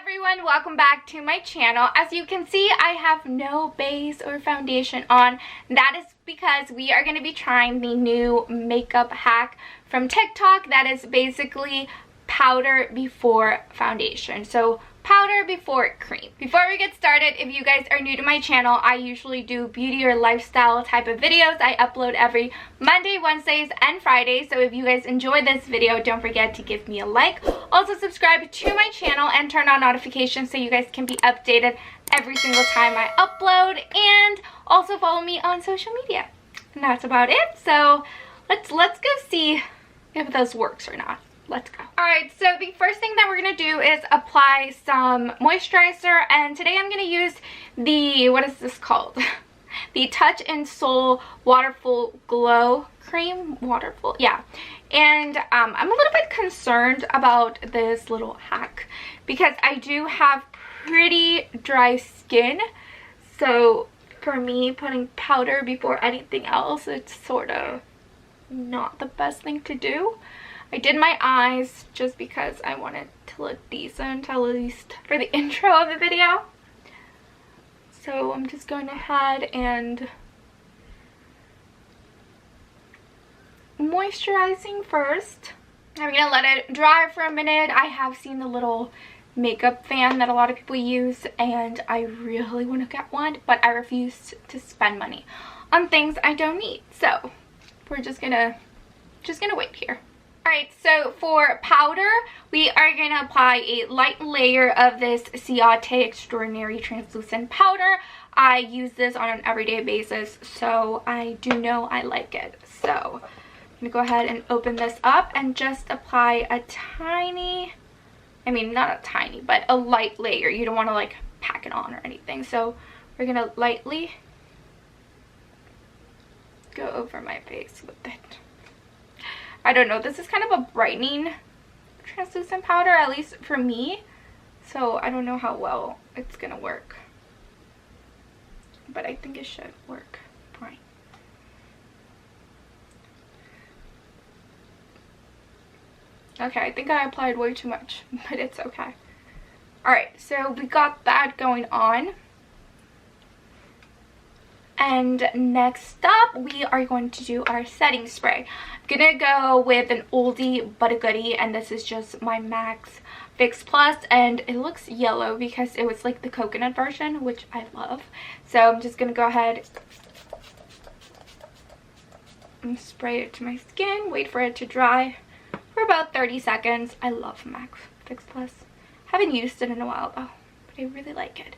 everyone, welcome back to my channel. As you can see, I have no base or foundation on. That is because we are going to be trying the new makeup hack from TikTok that is basically powder before foundation. So powder before cream. Before we get started, if you guys are new to my channel, I usually do beauty or lifestyle type of videos. I upload every Monday, Wednesdays, and Fridays. So if you guys enjoy this video, don't forget to give me a like. Also subscribe to my channel and turn on notifications so you guys can be updated every single time I upload. And also follow me on social media. And that's about it. So let's go see if this works or not. Let's go. Alright, so the first thing that we're going to do is apply some moisturizer, and today I'm going to use the, what is this called? The Touch and Soul Waterful Glow Cream. Waterful? Yeah. And I'm a little bit concerned about this little hack because I do have pretty dry skin. So for me, putting powder before anything else, it's sort of not the best thing to do. I did my eyes just because I wanted to look decent, at least for the intro of the video. So I'm just going ahead and moisturizing first. I'm going to let it dry for a minute. I have seen the little makeup fan that a lot of people use, and I really want to get one, but I refuse to spend money on things I don't need. So we're just gonna wait here. Alright, so for powder, we are going to apply a light layer of this Ciate Extraordinary Translucent Powder. I use this on an everyday basis, so I do know I like it. So I'm going to go ahead and open this up and just apply a tiny, I mean not a tiny, but a light layer. You don't want to like pack it on or anything. So we're going to lightly go over my face with it. I don't know, this is kind of a brightening translucent powder, at least for me. So I don't know how well it's gonna work. But I think it should work fine. Okay, I think I applied way too much, but it's okay. Alright, so we got that going on. And next up, we are going to do our setting spray. I'm gonna go with an oldie but a goodie, and this is just my MAC Fix Plus, and it looks yellow because it was like the coconut version, which I love. So I'm just gonna go ahead and spray it to my skin, wait for it to dry for about 30 seconds. I love MAC Fix Plus. Haven't used it in a while though, but I really like it.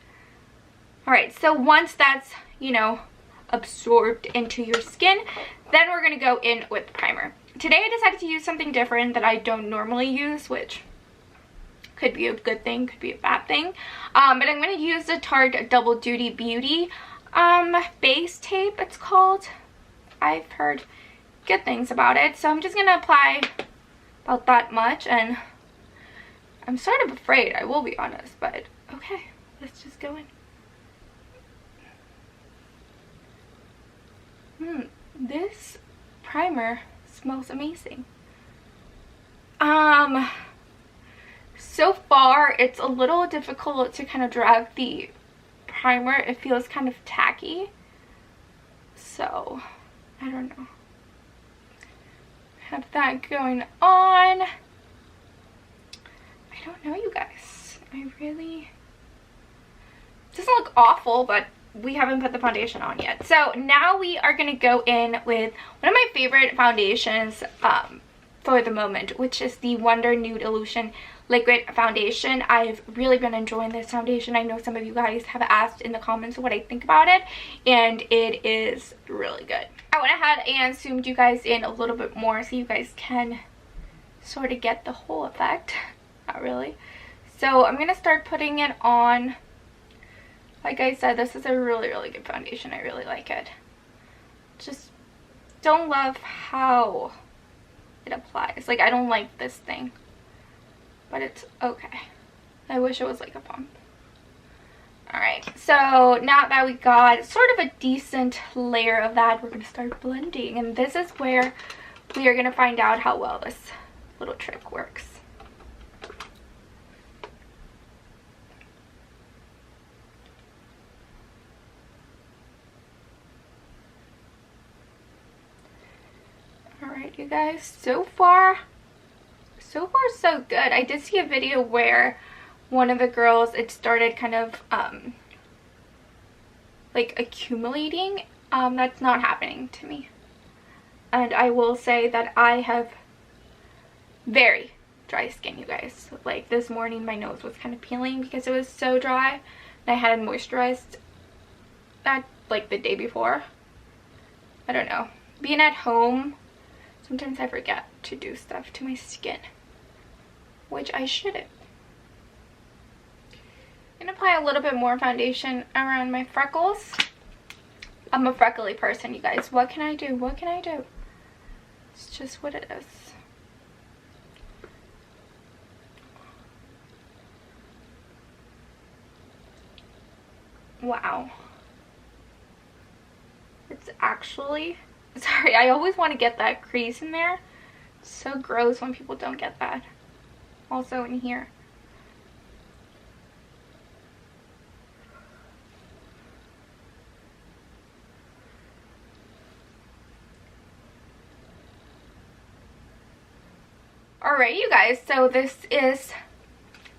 Alright, so once that's, you know, absorbed into your skin, then we're going to go in with primer. Today I decided to use something different that I don't normally use, which could be a good thing, could be a bad thing. But I'm going to use the Tarte Double Duty Beauty base tape, it's called. I've heard good things about it, so I'm just going to apply about that much, and I'm sort of afraid, I will be honest, but okay, let's just go in. This primer smells amazing. So far it's a little difficult to kind of drag the primer. It feels kind of tacky. So, I don't know. Have that going on. I don't know, you guys. I really... It doesn't look awful, but we haven't put the foundation on yet. So now we are going to go in with one of my favorite foundations for the moment, which is the Wonder Nude Illusion Liquid Foundation. I've really been enjoying this foundation. I know some of you guys have asked in the comments what I think about it, and it is really good. I went ahead and zoomed you guys in a little bit more so you guys can sort of get the whole effect. Not really. So I'm going to start putting it on. Like I said, this is a really, really good foundation. I really like it. Just don't love how it applies. Like, I don't like this thing. But it's okay. I wish it was like a pump. Alright, so now that we got sort of a decent layer of that, we're going to start blending. And this is where we are going to find out how well this little trick works. good, you guys. So far so good. I did see a video where one of the girls, it started kind of like accumulating. That's not happening to me. And I will say that I have very dry skin, you guys. Like this morning my nose was kind of peeling because it was so dry, and I hadn't moisturized that like the day before. I don't know, being at home, sometimes I forget to do stuff to my skin, which I shouldn't. I'm gonna apply a little bit more foundation around my freckles. I'm a freckly person, you guys. What can I do? What can I do? It's just what it is. Wow. It's actually, sorry, I always want to get that crease in there. It's so gross when people don't get that. Also in here. Alright, you guys, so this is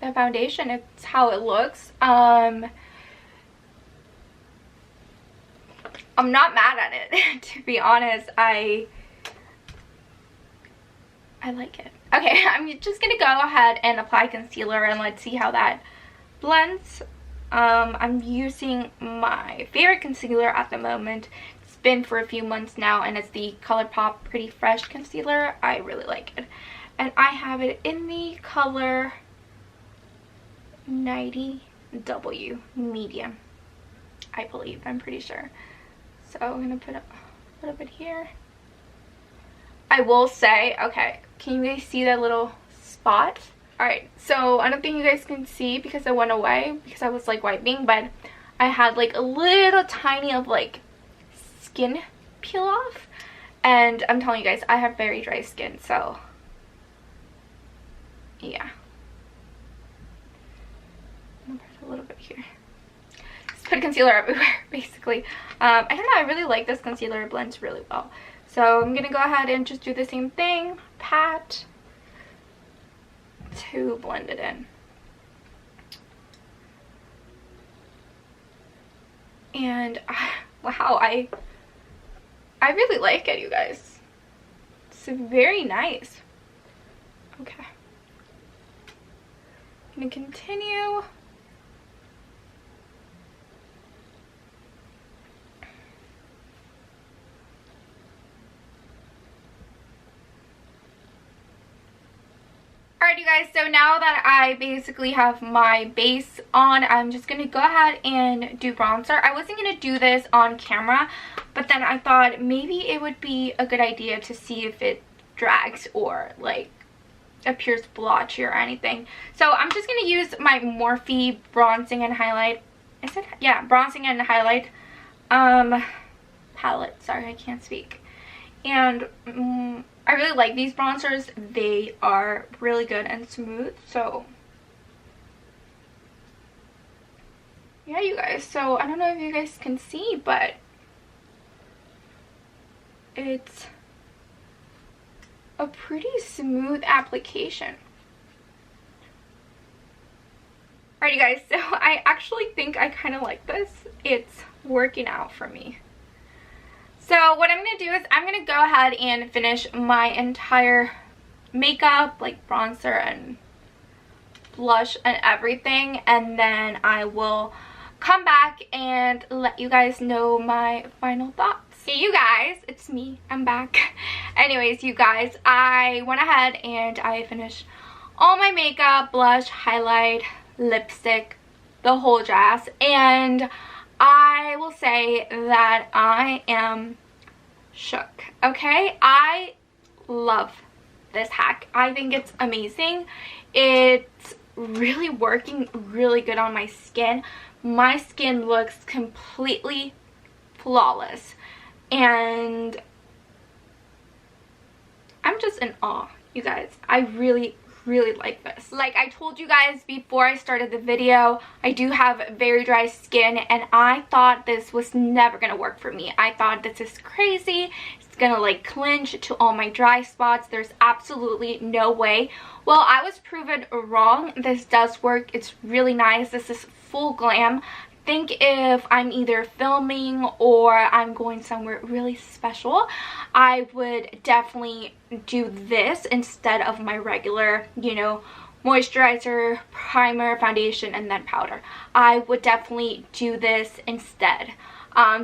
the foundation. It's how it looks. I'm not mad at it, to be honest. I like it. Okay, I'm just gonna go ahead and apply concealer and let's see how that blends. I'm using my favorite concealer at the moment. It's been for a few months now, and it's the ColourPop Pretty Fresh concealer. I really like it. And I have it in the color 90W medium, I believe. I'm pretty sure. So I'm gonna put a little bit here. I will say, okay, can you guys see that little spot? Alright, so I don't think you guys can see because I went away because I was like wiping, but I had like a little tiny of like skin peel off, and I'm telling you guys, I have very dry skin, so yeah. I'm gonna put a little bit here. Just put concealer everywhere, basically. I don't know, I really like this concealer. It blends really well. So I'm gonna go ahead and just do the same thing, pat, to blend it in. And wow, I really like it, you guys. It's very nice. Okay. I'm gonna continue. Alright, you guys, so now that I basically have my base on, I'm just going to go ahead and do bronzer. I wasn't going to do this on camera, but then I thought maybe it would be a good idea to see if it drags or like appears blotchy or anything. So I'm just going to use my Morphe bronzing and highlight. Is it? Yeah, bronzing and highlight palette. Sorry, I can't speak. And I really like these bronzers. They are really good and smooth. So yeah, you guys. So I don't know if you guys can see, but it's a pretty smooth application. Alright, you guys. So I actually think I kind of like this. It's working out for me. So what I'm going to do is I'm going to go ahead and finish my entire makeup, like bronzer and blush and everything. And then I will come back and let you guys know my final thoughts. Hey, you guys, it's me. I'm back. Anyways, you guys, I went ahead and I finished all my makeup, blush, highlight, lipstick, the whole jazz. And I will say that I am shook. Okay, I love this hack. I think it's amazing. It's really working really good on my skin. My skin looks completely flawless, and I'm just in awe, you guys. I really like this. Like I told you guys before I started the video, I do have very dry skin, and I thought this was never gonna work for me. I thought this is crazy. It's gonna like clinch to all my dry spots. There's absolutely no way. Well, I was proven wrong. This does work. It's really nice. This is full glam. I think if I'm either filming or I'm going somewhere really special, I would definitely do this instead of my regular, you know, moisturizer, primer, foundation, and then powder. I would definitely do this instead.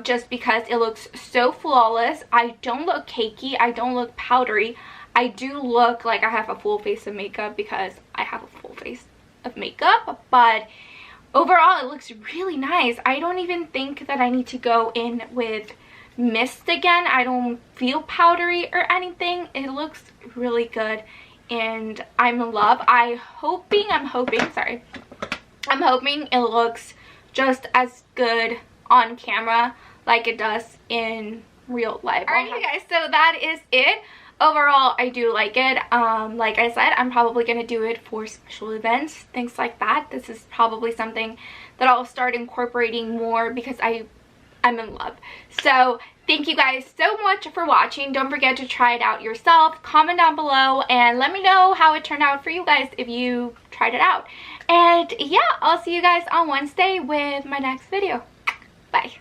Just because it looks so flawless. I don't look cakey. I don't look powdery. I do look like I have a full face of makeup because I have a full face of makeup, but overall it looks really nice. I don't even think that I need to go in with mist again. I don't feel powdery or anything. It looks really good and I'm in love. I'm hoping it looks just as good on camera like it does in real life. Alright you guys, so that is it. Overall, I do like it. Like I said, I'm probably going to do it for special events, things like that. This is probably something that I'll start incorporating more because I'm in love. So thank you guys so much for watching. Don't forget to try it out yourself. Comment down below and let me know how it turned out for you guys if you tried it out. And yeah, I'll see you guys on Wednesday with my next video. Bye.